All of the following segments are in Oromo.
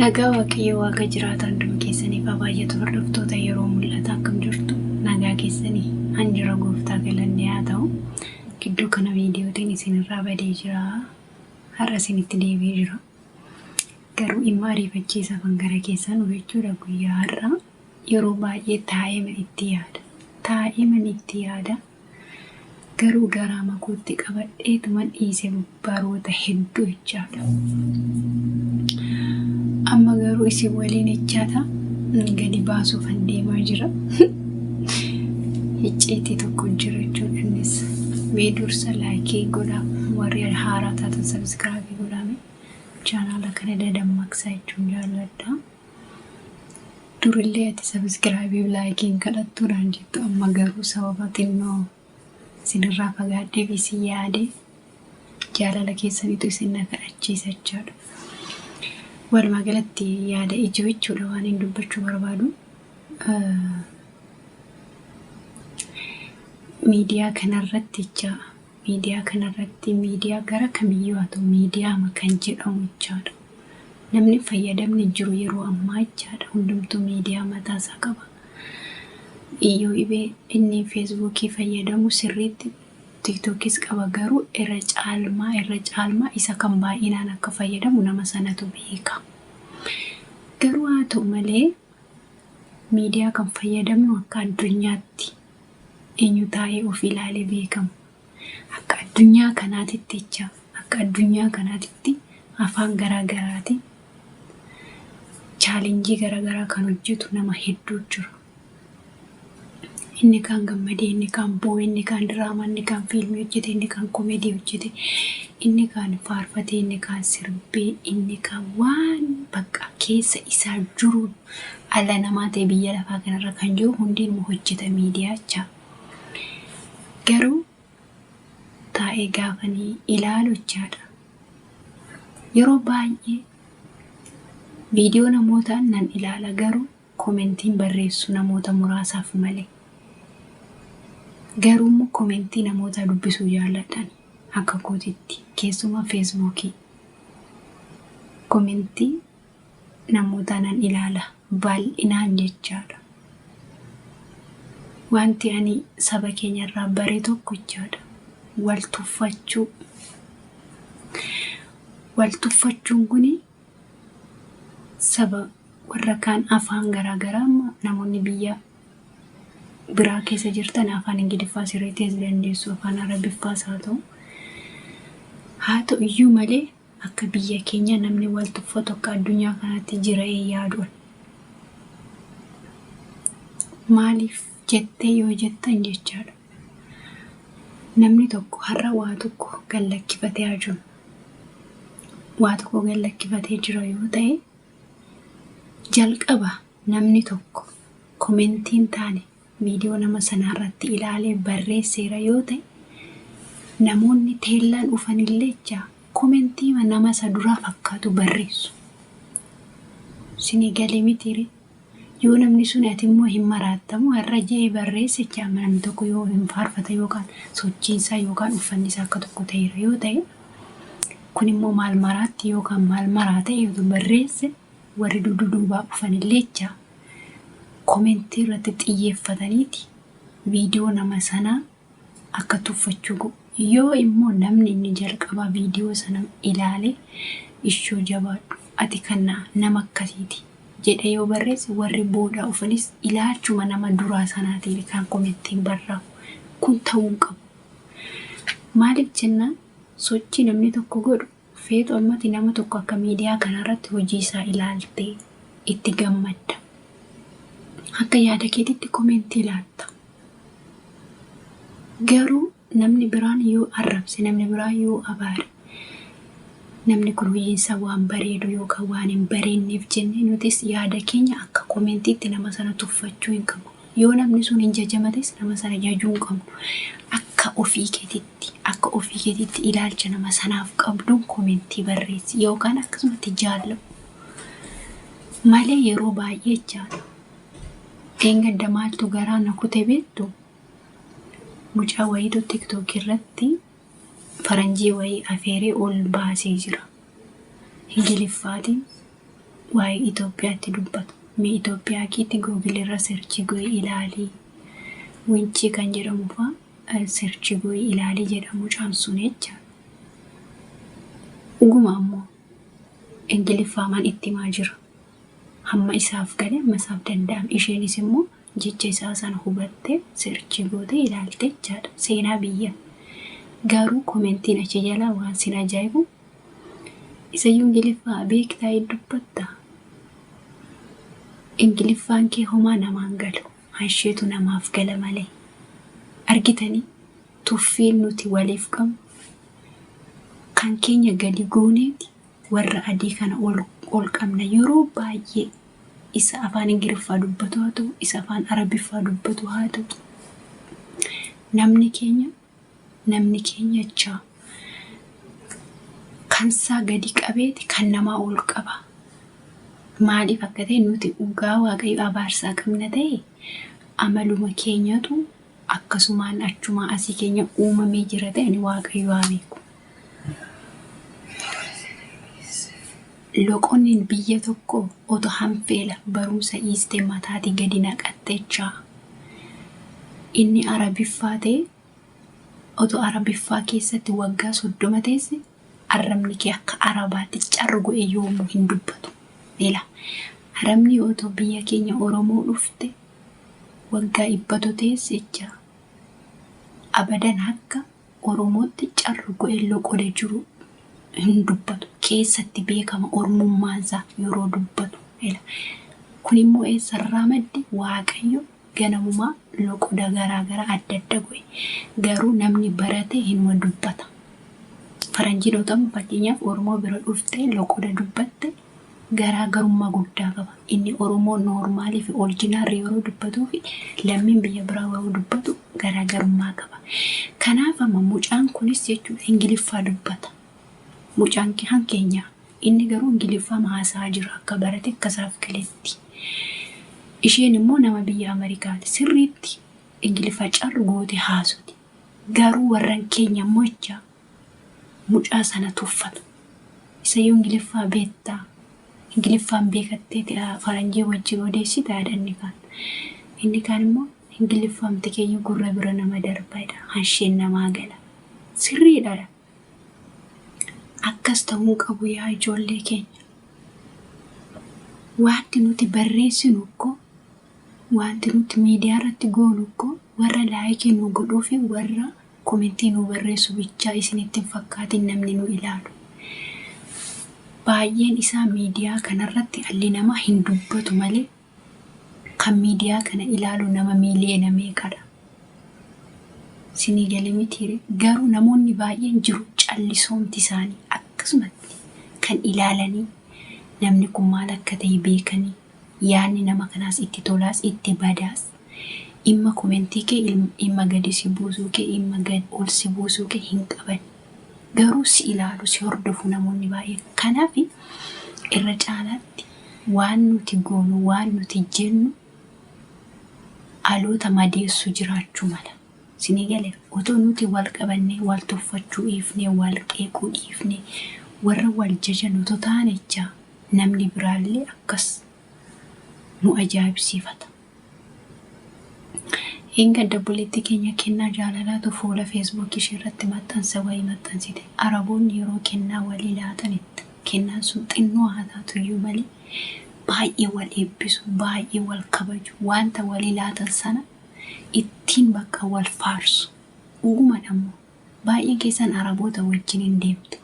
Nagaa waaqayyo waaqa jiraatan hunduma keessanii baay'atu hordoftoota yeroo mul'ata akkam jirtu nagaa keessanii anjira gooftaa galanne haa ta'u gidduu kana viidiyootiin isinirraa badee jira har'a isinitti deebi'ee jira garuu immoo ariifachiisa kan gara keessan jechuudha guyyaa har'a yeroo baay'ee taa'ee itti yaada garuu garaa makuutti qabadheetuman dhiisee baroota hedduu jechaadha. Amma garuu isin waliin jechaadha gadi baasuuf deemaa jira. Icciitii tokko jira jechuudha innis dursa laayikii godhaa warri haaraa taatan sabiskiraaybii godhaame chaanaala kana dadammaqsaa jechuun jaalladha. Durillee ati sabiskiraaybii laayikiin kadhattuudhaan jettu amma garuu sababa xinnoo isinirraa fagaadhee fi isin yaade jaalala keessaniitu isin na kadhachiisa jechaadha. Walumaa galatti yaada ijoo jechuudha waan hin dubbachuu barbaadu. Miidiyaa kanarratti miidiyaa gara kamiyyuu haa ta'u miidiyaa kan jedhamu jechaadha. Namni fayyadamni jiru yeroo ammaa jechaadha. Hundumtuu miidiyaa mataasaa qaba. Iyyoo ibee inni feesbuukii fayyadamu sirriitti tiktookis qaba garuu irra caalmaa isa kan baay'inaan akka fayyadamu nama sanatu beeka. Garuu haa ta'u malee miidiyaa kan fayyadamu akka addunyaatti eenyu taa'ee of ilaalee beekamu. Akka addunyaa kanaatitti afaan garaagaraatiin chaalenjii garaagaraa kan hojjetu nama hedduu jira. Inni kan gammadee, inni kan boo'e, inni kan diraamaa, inni kan fiilmii hojjete, inni kan koomedii hojjete, inni kan faarfatee, inni kan sirbee, inni kan waan bakka keessa isaa jiru ala namaa ta'e biyya lafaa kanarra kan jiru hundinuu hojjeta miidiyaa jecha. Garuu taa'ee gaafanii ilaalu jechaadha. Yeroo baay'ee viidiyoo namootaan nan ilaala garuu koomentiin barreessu namoota muraasaaf malee. Garuu koomentii namoota dubbisuu jaalladhan akka kootitti keessumaa feesbuukii koomentii namoota nan ilaala bal'inaan jechaadha. Wanti ani saba keenyarraa bare tokko jechaadha. Waltuffachuun kuni saba warra kaan afaan garaagaraa namoonni biyya biraa keessa jirtan afaan Ingiliffaa sirriitti dandeessu afaan Arabiffaas haa ta'u iyyuu malee akka biyya keenya namni wal tuffatu akka addunyaa kanaatti jira yaaduun. Maaliif jettee yoo jettan jechaadha. Namni tokko har'a waa tokko gallakkifatee jira yoo ta'e jalqaba namni tokko koomentiin taane viidiyoo nama sanarratti ilaalee barreesseera yoo ta'e namoonni teellaan dhufanillee jecha koomentii nama isa duraa fakkaatu barreessu. Sini galee mitiire yoo namni sun ati immoo hin maraattamu har'a jee barreesse jecha namni tokko yoo hin faarfata yookaan sochiinsaa yookaan uffannisaa akka tokko ta'eera yoo ta'e kun immoo maal maraatti yookaan maal maraata yoo barreesse warri duduubaa dhufanillee jecha koomentii irratti xiyyeeffataniiti viidiyoo nama sanaa akka tuffachuu yoo immoo namni inni jalqabaa viidiyoo sana ilaalee ishoo jabaadhu ati kana nama akkasiiti jedhee yoo barreesse warri booda dhufanis ilaalchuma nama duraa sanaatiin kan koomentiin barraa'u kun ta'uu qabu. Maaliif jennaan sochii namni tokko godhu feetu ammati nama tokko akka miidiyaa kanarratti hojii isaa ilaaltee itti gammadda. Akka yaada keetitti koomentii laatta. Garuu namni biraan yoo arrabse, namni biraan yoo abaare, namni kun hojiinsa waan bareedu yookaan waan hin bareenneef jennee nutis yaada keenya akka koomentiitti nama sana tuffachuu hin qabu. Yoo namni sun hin jajamates nama sana jajuu hin qabu. Akka ofii keetitti ilaalcha nama sanaaf qabduun koomentii barreessi yookaan akkasumatti jaalladhu. Malee yeroo baay'ee jechaadha. Eengadda maaltu garaa na kute beektu mucaa wayiitu tiktook irratti faranjii wayii afeeree ol baasee jira. Ingiliffaatiin waa'ee Itoophiyaatti dubbatu. Mee Itoophiyaa keetti Google irra searchi go'i ilaalii. Winchi kan jedhamu fa'a searchi go'i ilaalii jedhamu caamsuun jecha. Dhuguma ammoo Ingiliffaamaan itti maa jira. Hamma isaaf gale amma isaaf danda'am. Isheenis immoo jecha isaa sana hubattee searchi goote ilaalte jechaadha. Seenaa biyya. Garuu komentiin achi jalaa waan sin ajaa'ibu isayyuu Ingiliffaa beektaa dubbatta. Ingiliffaan kee homaa namaan galu. Hansheetu namaaf gala malee. Argitanii tuffiin nuti waliif qabnu kan keenya gadi gooneeti warra adii kana ol qabna yeroo baay'ee isa afaan Ingiliffaa dubbatu haa ta'u isa afaan Arabiffaa dubbatu haa ta'u namni keenya jaa kansaa gadi qabeeti kan namaa ol qaba. Maaliif akka ta'e nuti dhugaa Waaqayyo abaarsaa qabna ta'e amaluma keenyatu akkasumaan achuma asii keenya uumamee jira ta'e ni Waaqayyo haa beeku. Loqonnin biyya tokko otoo hanfeela barumsa dhiistee mataati gadi naqattechaa. Inni Arabiffaa ta'e otoo Arabiffaa keessatti waggaa 30 teesse arrabni kee akka Arabaatti cargo yoomuu hin dubbatu. Ila arabni otoo biyya keenya Oromoo dhufte waggaa 100 teesse jecha. Abadan akka Oromootti cargo loqoda jiru hin dubbatu. Keessatti beekama ormummaansaa yeroo dubbatu. Kun immoo eessarraa madde Waaqayyo ganamumaa loqoda garaa adda adda godhe. Garuu namni barate hinuma dubbata. Faranjiidhotamu fakkeenyaaf Oromoo bira dhufte loqoda dubbatte garaagarummaa guddaa qaba. Inni Oromoo noormaalii fi orijinaal yeroo dubbatuu fi lammiin biyya biraa yeroo dubbatu garaagarummaa qaba. Kanaaf amma mucaan kunis jechuudha Ingiliffaa dubbata. Mucaan keenya inni garuu Ingiliffaa haasaa jira akka barate akkasaaf galetti. Isheen immoo nama biyya Ameerikaati sirriitti Ingiliffaa carru goote haasoti. Garuu warran keenya mocha mucaa sana tuffatu. Isayyuu Ingiliffaa beektaa. Ingiliffaan beekattee faranjii wajjin odeessita yaadannii kaan. Inni kaan immoo Ingiliffaan keenya gurra bira nama darbaadha. Hansheen namaa gala. Sirriidha. Akkas ta'uu qabu yaa ijoollee keenya. Wanti nuti barreessinu ko wanti nuti miidiyaa irratti goonu ko warra laayikii nu godhuu fi warra komentii nu barreessu bichaa isinitti fakkaatiin namni nu ilaalu. Baay'een isaa miidiyaa kanarratti alli nama hin dubbatu malee kan miidiyaa kana ilaalu nama miiliyoona meeqadha. Sinii galee miti garuu namoonni baay'een jiru callisoomti isaanii akkasumatti kan ilaalanii namni kun maal akka ta'e beekanii yaanni nama kanaas itti tolaas itti badaas imma komentii kee imma gadi si buusuu kee imma gad ol si buusuu kee hin qaban. Garuu si ilaalu si hordofu namoonni baay'een. Kanaaf irra caalaatti waan nuti goonu waan nuti jennu aloota madeessu jiraachuu mala. Sinii galee otoo nuti wal qabannee wal tuffachuu dhiifnee wal qeequu dhiifnee warra wal jajan otoo taane jecha namni biraallee akkas nu ajaa'ibsiifata. Hinga dabboleetti keenya kennaa jaalalaatu fuula Facebook ishee irratti maxxansa wayii maxxansite. Araboonni yeroo kennaa walii laatanitti kennaan sun xinnoo haa taatu iyyuu malee baay'ee wal eebbisu baay'ee wal kabaju wanta walii laatan sana ittiin bakka wal faarsu. Uuman ammoo baay'ee keessan Araboota wajjin hin deemtu.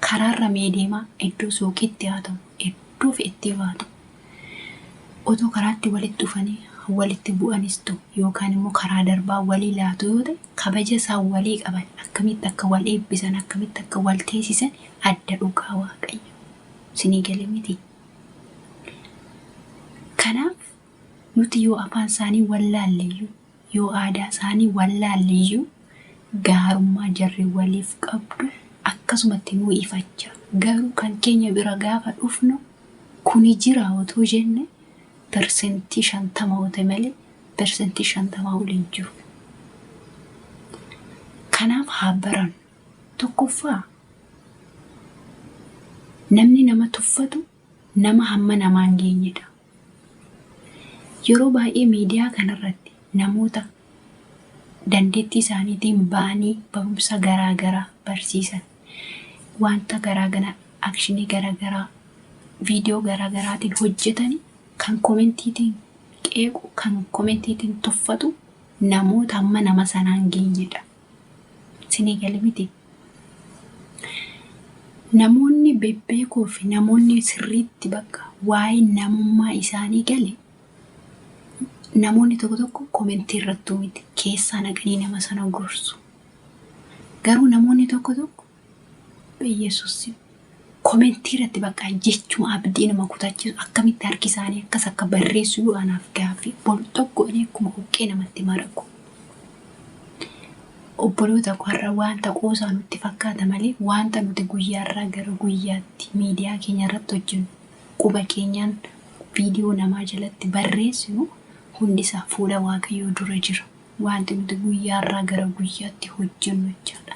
Karaarra mee deemaa iddoo suuqiitti haa ta'u iddoo fe'etti haa ta'u. Otoo karaatti walitti dhufanii walitti bu'anis ta'u yookaan immoo karaa darbaa walii laatu yoo ta'e kabaja isaa walii qaban akkamitti akka wal eebbisan akkamitti akka wal teessisan adda dhugaa Waaqayyo. Sinii galee miti. Kanaaf nuti yoo afaan isaanii wallaalleeyyuu yoo aadaa isaanii wallaalleeyyuu gaarummaa jarri waliif qabdu akkasumatti nuu ifachaa. Garuu kan keenya bira gaafa dhufnu kuni jira otoo jenne persentii 50 oote malee persentii 50 waliin jiru. Kanaaf haa baran tokkoffaa namni nama tuffatu nama hamma namaan geenyedha. Yeroo baay'ee miidiyaa kanarratti namoota dandeettii isaaniitiin ba'anii barumsa garaagaraa barsiisan, wanta garaagaraa, akshinii garaagaraa, viidiyoo garaagaraatiin hojjetanii kan koomentiitiin qeequ, kan koomentiitiin tuffatu namoota hamma nama sanaan geenyedha. Sinii gale miti. Namoonni bebbeekoo fi namoonni sirriitti bakka waa'ee namummaa isaanii gale namoonni tokko tokko koomentii irrattuu miti keessaa naqanii nama sana gorsu. Garuu namoonni tokko tokko Yesuus koomentii irratti bakka jechuma abdii nama kutachiisu akkamitti harki isaanii akkas akka barreessu yoo anaaf gaaffii bolu tokko inni akkuma buqqee namatti maragu. Obboloota warra wanta qoosaa nutti fakkaata malee wanta nuti guyyaarraa gara guyyaatti miidiyaa keenya irratti hojjennu quba keenyaan viidiyoo namaa jalatti barreessinu hundisaa fuula Waaqayyoo dura jira. Wanti nuti guyyaarraa gara guyyaatti hojjennu jechaadha.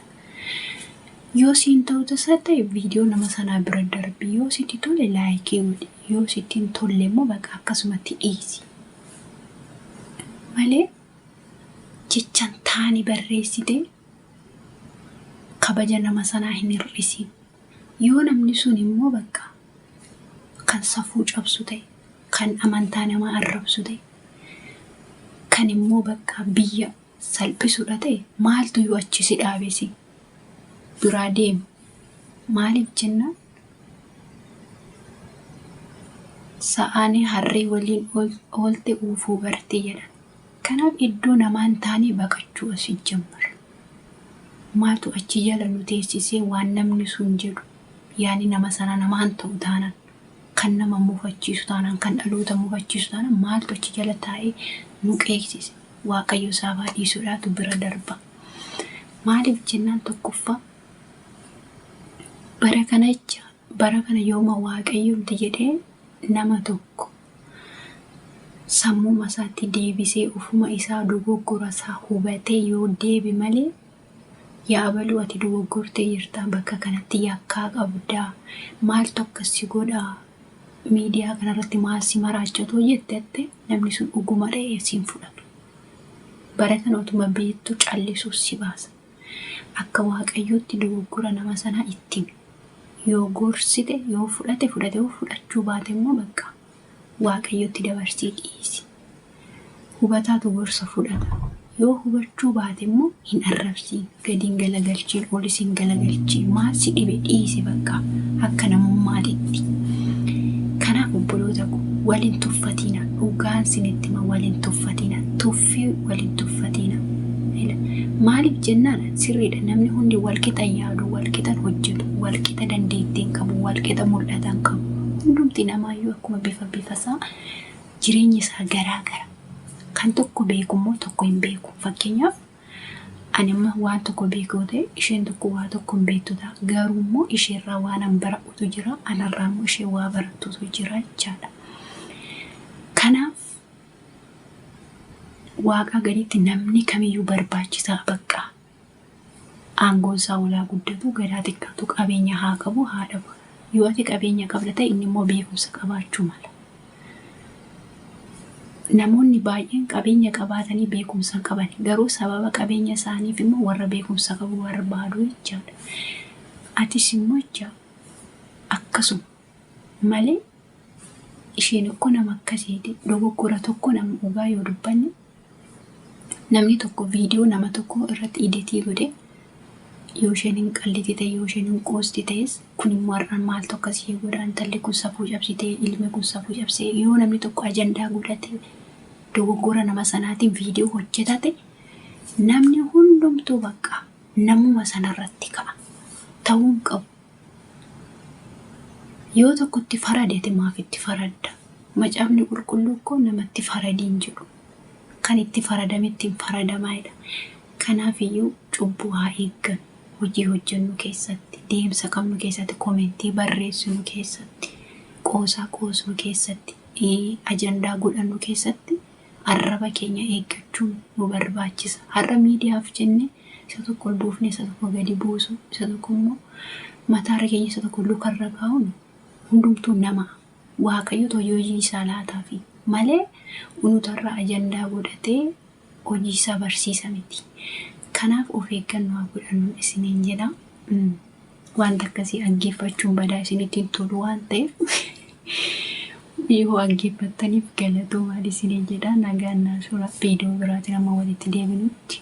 Yoo siin ta'u tasaa ta'e viidiyoo nama sanaa bira darbi, yoo sitti tole laayikii godhi, yoo sitti hin tolle immoo bakka akkasumatti dhiisi malee jechaan taani barreessite kabaja nama sanaa hin hir'isiin. Yoo namni sun immoo bakka kan safuu cabsu ta'e, kan amantaa namaa arrabsu ta'e, kan immoo bakka biyya salphisudha ta'e maaltu yoo achi si dhaabesi biraa deemu. Maaliif jennaan sa'aanii harree waliin oolte uufuu bartee jedhan. Kanaaf iddoo namaan taanii baqachuu asii jammar. Maaltu achi jala nu teessisee waan namni sun jedhu yaani nama sana namaan ta'u taanaan, kan nama mufachiisu taanaan, kan dhaloota mufachiisu taanaan maaltu achi jala taa'ee nu qeeksise. Waaqayyo saafaa dhiisuudhaatu bira darba. Maaliif jennaan tokkoffaa bara kana yooma Waaqayyoomti jedhee nama tokko sammuu isaatti deebisee ufuma isaa dogoggora isaa hubatee yoo deebi malee yaa baluu ati dogoggortee jirta, bakka kanatti yakkaa qabdaa, maaltu akkasi godhaa, miidiyaa kanarratti maal si maraachatu jettette namni sun dhuguma dha'ee siin fudhatu. Bara kana utuma beektu callisuus si baasa. Akka Waaqayyootti dogoggora nama sanaa ittiin yoo gorsite, yoo fudhate yoo fudhachuu baate immoo bakka Waaqayyootti dabarsii dhiisi. Hubataatu gorsa fudhata. Yoo hubachuu baate immoo hin arrabsiin, gadi hin galagalchiin, olis hin galagalchiin. Maal si dhibe dhiisi bakka akka namummaatitti. Kanaaf obboloota ko waliin tuffatina, dhugaan sinitti ma waliin tuffatina, tuffii waliin tuffatina. Maaliif jennaan sirriidha, namni hundi walqixa yaadu, walqixa hojjetu, walqixa dandeettii qabu, walqixa mul'atan qabu. Hundumti namaayyuu akkuma bifasaa jireenya isaa garaagara. Kan tokko beekummoo tokko hin beeku. Fakkeenyaaf ani amma waan tokko beekuu ta'e isheen tokko waa tokko hin beektu ta'a. Garuu immoo isheerraa waan an baratutu jira, anarraa immoo ishee waa baratutu jira jechaadha. Kanaaf Waaqa gaditti namni kamiyyuu barbaachisaa bakka. Aangoon isaa ulaa guddatu, gadaa xiqqaatu, qabeenya haa qabu, haa dhabu. Yoo ati qabeenya qabda ta'e inni immoo beekumsa qabaachuu mala. Namoonni baay'een qabeenya qabaatanii beekumsa qaban, garuu sababa qabeenya isaaniif immoo warra beekumsa qabu barbaadu jechaadha. Atis immoo jecha akkasuma malee isheen akka nama akkasiiti dogoggora tokko nama dhugaa yoo dubbanne namni tokko viidiyoo nama tokko irratti editii godhe yoo isheen hin qalliti ta'e, yoo isheen hin qoosti ta'es kun immoo har'aan maaltu akkasii godha, intalli kun safuu cabsitee, ilmi kun safuu cabsee, yoo namni tokko ajandaa godhate dogoggora nama sanaatiin viidiyoo hojjetate namni hundumtuu bakka namuma sanarratti ka'a. Ta'uun qabu. Yoo tokkotti faradete maaf itti faradda? Macaafni qulqulluu koo namatti faradiin jedhu. Kan itti faradametti hin faradamaadha. Kanaafiyyuu cubbuu haa eeggan. Hojii hojjennu keessatti, deemsa qabnu keessatti, koomentii barreessinu keessatti, qoosaa qoosnu keessatti, ajandaa godhannu keessatti arraba keenya eeggachuun nu barbaachisa. Har'a miidiyaaf jenne isa tokko ol buufne, isa tokko gadi buusu, isa tokko immoo mataarra keenya isa tokko lukarra kaa'uun hundumtuu nama waaqayyotu hojii isaa laataafi malee unutarraa ajandaa godhatee hojii isaa barsiisa miti. Kanaaf of eeggannoo haa godhannu isiniin jedha. Wanta akkasii dhaggeeffachuun badaa isinitti tolu waan ta'eef yoo dhaggeeffattaniif galatoomaa isiniin jedha. Nagaan suuraa viidiyoo biraatiin amma walitti deebinutti.